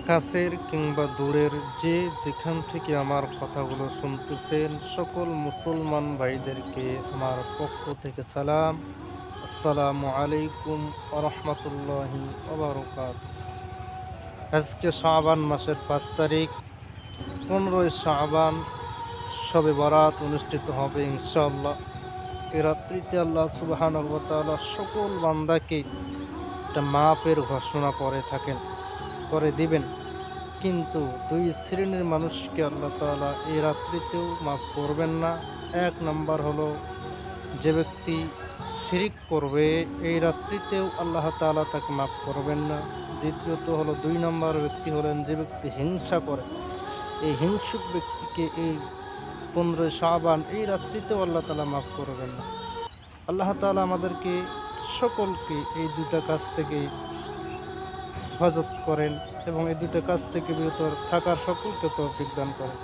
কাছের কিংবা দূরের যে যেখান থেকে আমার কথাগুলো শুনতেছেন সকল মুসলমান ভাইদেরকে আমার পক্ষ থেকে সালাম। আসসালামু আলাইকুম রহমতুল্লাহি ওবারকাত। আজকে শাবান মাসের 5 তারিখ, 15ই শাবান, শবে বরাত অনুষ্ঠিত হবে ইনশাআল্লাহ। এ রাত্রিতে আল্লাহ সুবহানাহু ওয়া তাআলা সকল বান্দাকে একটা মাফের ঘোষণা করে দিবেন। কিন্তু দুই শ্রেণীর মানুষকে আল্লাহ তাআলা এই রাত্রিতেও মাফ করবেন না। এক নাম্বার হলো যে ব্যক্তি শিরিক করবে, এই রাত্রিতেও আল্লাহ তাআলা তাকে মাফ করবেন না। দ্বিতীয়ত হলো 2 নম্বর ব্যক্তি হলেন যে ব্যক্তি হিংসা করে, এই হিংসুক ব্যক্তিকে এই 15 শাবান এই রাত্রিতেও আল্লাহ তাআলা মাফ করবেন না। আল্লাহ তাআলা আমাদেরকে সকলকে এই দুটা কাজ থেকে হেফাজত করেন এবং এই দুটো কাজ থেকে বিরত থাকার সকলকে তৌফিক দান করেন।